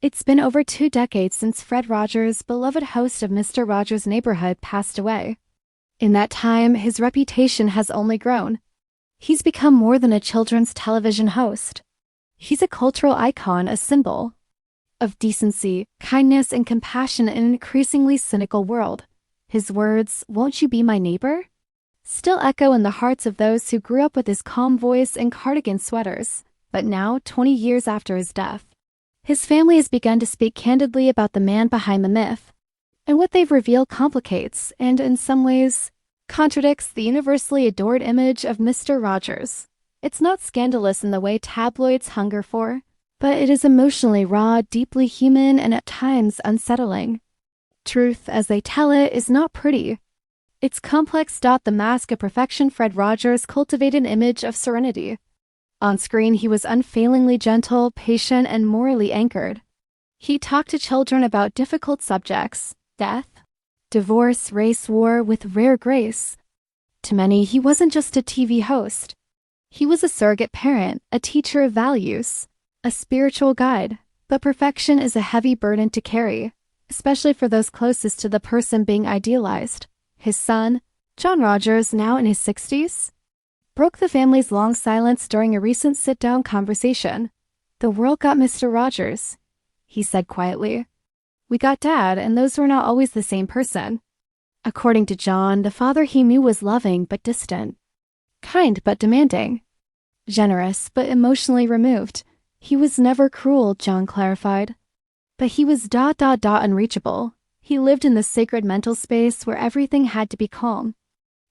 It's been over 2 decades since Fred Rogers, beloved host of Mr. Rogers' Neighborhood, passed away. In that time, his reputation has only grown. He's become more than a children's television host. He's a cultural icon, a symbol of decency, kindness, and compassion in an increasingly cynical world. His words, "Won't you be my neighbor?" still echo in the hearts of those who grew up with his calm voice and cardigan sweaters. But now, 20 years after his death, his family has begun to speak candidly about the man behind the myth. And what they've revealed complicates, and in some ways, contradicts the universally adored image of Mr. Rogers. It's not scandalous in the way tabloids hunger for, but it is emotionally raw, deeply human, and at times unsettling. Truth, as they tell it, is not pretty. It's complex. The mask of perfection Fred Rogers cultivated an image of serenity. On screen, he was unfailingly gentle, patient, and morally anchored. He talked to children about difficult subjects, death, divorce, race, war, with rare grace. To many, he wasn't just a TV host. He was a surrogate parent, a teacher of values, a spiritual guide. But perfection is a heavy burden to carry, especially for those closest to the person being idealized. His son, John Rogers, now in his 60s, broke the family's long silence during a recent sit-down conversation. "The world got Mr. Rogers," he said quietly. "We got Dad, and those were not always the same person." According to John, the father he knew was loving but distant, kind but demanding, generous but emotionally removed. He was never cruel, John clarified. But he was unreachable. He lived in the sacred mental space where everything had to be calm.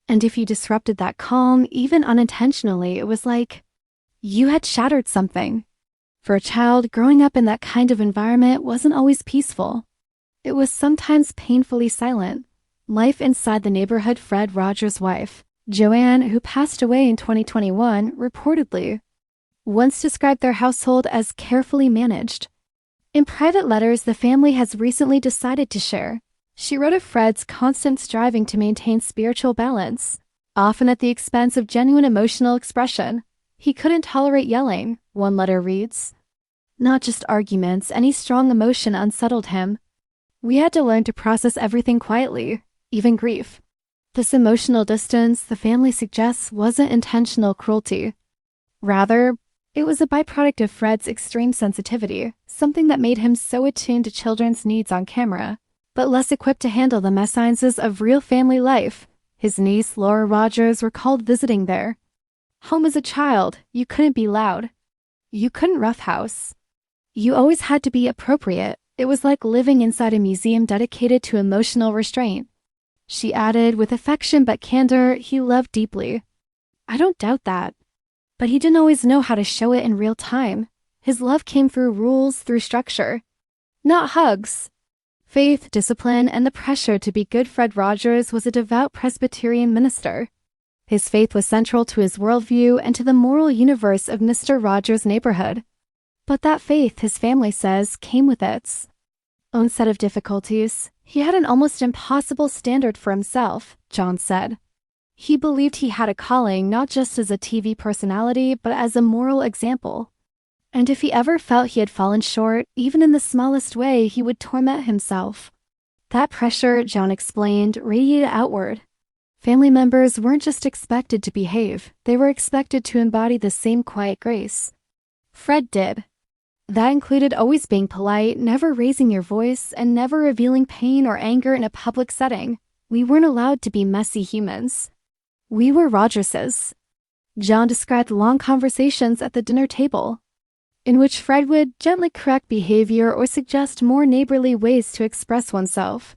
And if you disrupted that calm, even unintentionally, it was like you had shattered something. For a child, growing up in that kind of environment wasn't always peaceful. It was sometimes painfully silent. Life inside the neighborhood. Fred Rogers' wife, Joanne, who passed away in 2021, reportedly once described their household as carefully managed. In private letters the family has recently decided to share, she wrote of Fred's constant striving to maintain spiritual balance, often at the expense of genuine emotional expression. He couldn't tolerate yelling, one letter reads. Not just arguments, any strong emotion unsettled him. "We had to learn to process everything quietly, even grief." This emotional distance, the family suggests, wasn't intentional cruelty. Rather, it was a byproduct of Fred's extreme sensitivity, something that made him so attuned to children's needs on camera, but less equipped to handle the mesalliances of real family life. His niece, Laura Rogers, recalled visiting there. "Home as a child, you couldn't be loud. You couldn't roughhouse. You always had to be appropriate. It was like living inside a museum dedicated to emotional restraint." She added, with affection but candor, he loved deeply. "I don't doubt that. But he didn't always know how to show it in real time. His love came through rules, through structure. Not hugs. Faith, discipline, and the pressure to be good." Fred Rogers was a devout Presbyterian minister. His faith was central to his worldview and to the moral universe of Mr. Rogers' Neighborhood. But that faith, his family says, came with its own set of difficulties. He had an almost impossible standard for himself, John said. He believed he had a calling not just as a TV personality, but as a moral example. And if he ever felt he had fallen short, even in the smallest way, he would torment himself. That pressure, John explained, radiated outward. Family members weren't just expected to behave, they were expected to embody the same quiet grace. Fred did. That included always being polite, never raising your voice, and never revealing pain or anger in a public setting. We weren't allowed to be messy humans. We were Rogerses. John described long conversations at the dinner table, in which Fred would gently correct behavior or suggest more neighborly ways to express oneself.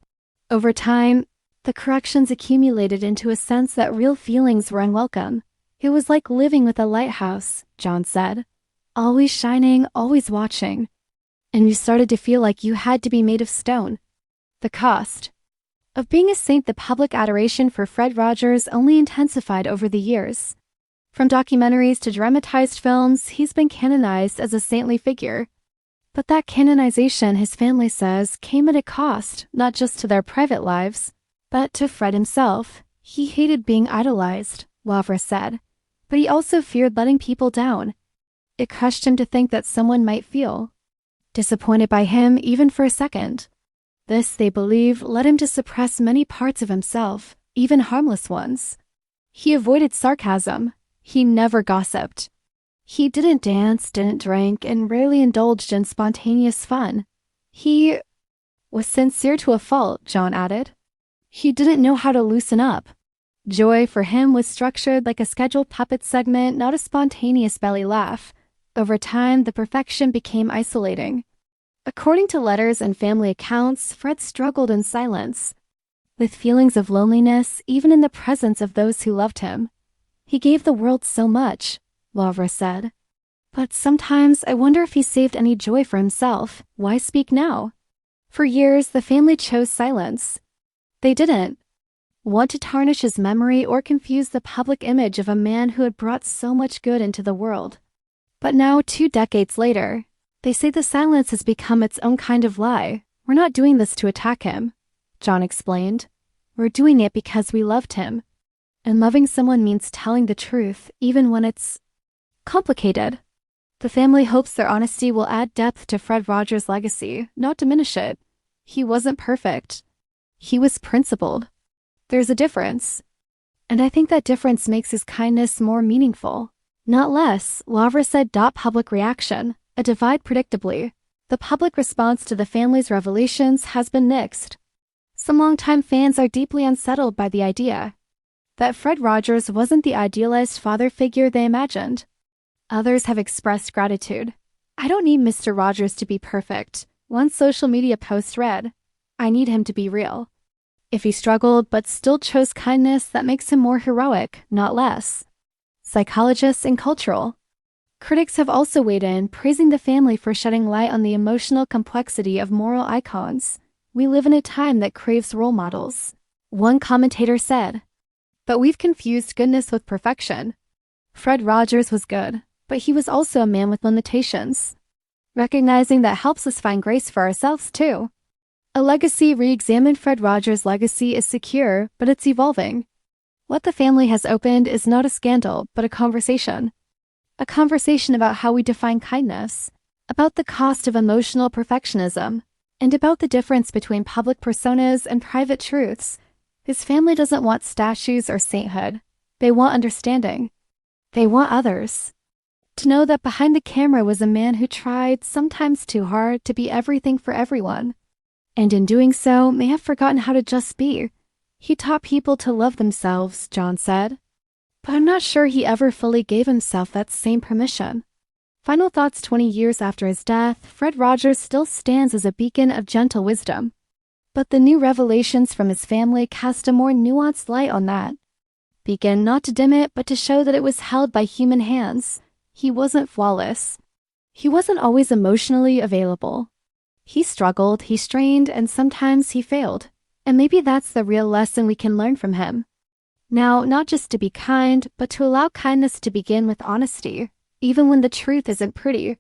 Over time, the corrections accumulated into a sense that real feelings were unwelcome. It was like living with a lighthouse, John said. Always shining, always watching. And you started to feel like you had to be made of stone. The cost of being a saint. The public adoration for Fred Rogers only intensified over the years. From documentaries to dramatized films, he's been canonized as a saintly figure. But that canonization, his family says, came at a cost, not just to their private lives, but to Fred himself. He hated being idolized, Wavra said, but he also feared letting people down. It crushed him to think that someone might feel disappointed by him even for a second. This, they believe, led him to suppress many parts of himself, even harmless ones. He avoided sarcasm. He never gossiped. He didn't dance, didn't drink, and rarely indulged in spontaneous fun. He was sincere to a fault, John added. He didn't know how to loosen up. Joy for him was structured like a scheduled puppet segment, not a spontaneous belly laugh. Over time, the perfection became isolating. According to letters and family accounts, Fred struggled in silence, with feelings of loneliness even in the presence of those who loved him. He gave the world so much, Lavra said. But sometimes I wonder if he saved any joy for himself. Why speak now? For years, the family chose silence. They didn't want to tarnish his memory or confuse the public image of a man who had brought so much good into the world. But now, 2 decades later, they say the silence has become its own kind of lie. We're not doing this to attack him, John explained. We're doing it because we loved him. And loving someone means telling the truth, even when it's complicated. The family hopes their honesty will add depth to Fred Rogers' legacy, not diminish it. He wasn't perfect. He was principled. There's a difference. And I think that difference makes his kindness more meaningful. Not less, Lavra said. Public reaction. A divide predictably. The public response to the family's revelations has been mixed. Some longtime fans are deeply unsettled by the idea that Fred Rogers wasn't the idealized father figure they imagined. Others have expressed gratitude. I don't need Mr. Rogers to be perfect. One social media post read, I need him to be real. If he struggled but still chose kindness, that makes him more heroic, not less. Psychologists and cultural critics have also weighed in, praising the family for shedding light on the emotional complexity of moral icons. We live in a time that craves role models. One commentator said, but we've confused goodness with perfection. Fred Rogers was good, but he was also a man with limitations. Recognizing that helps us find grace for ourselves too. A legacy re-examined. Fred Rogers' legacy is secure, but it's evolving. What the family has opened is not a scandal, but a conversation. A conversation about how we define kindness, about the cost of emotional perfectionism, and about the difference between public personas and private truths. His family doesn't want statues or sainthood. They want understanding. They want others to know that behind the camera was a man who tried, sometimes too hard, to be everything for everyone. And in doing so, may have forgotten how to just be. He taught people to love themselves, John said. But I'm not sure he ever fully gave himself that same permission. Final thoughts. 20 years after his death, Fred Rogers still stands as a beacon of gentle wisdom. But the new revelations from his family cast a more nuanced light on that beacon, not to dim it, but to show that it was held by human hands. He wasn't flawless. He wasn't always emotionally available. He struggled, he strained, and sometimes he failed. And maybe that's the real lesson we can learn from him. Now, not just to be kind, but to allow kindness to begin with honesty, even when the truth isn't pretty.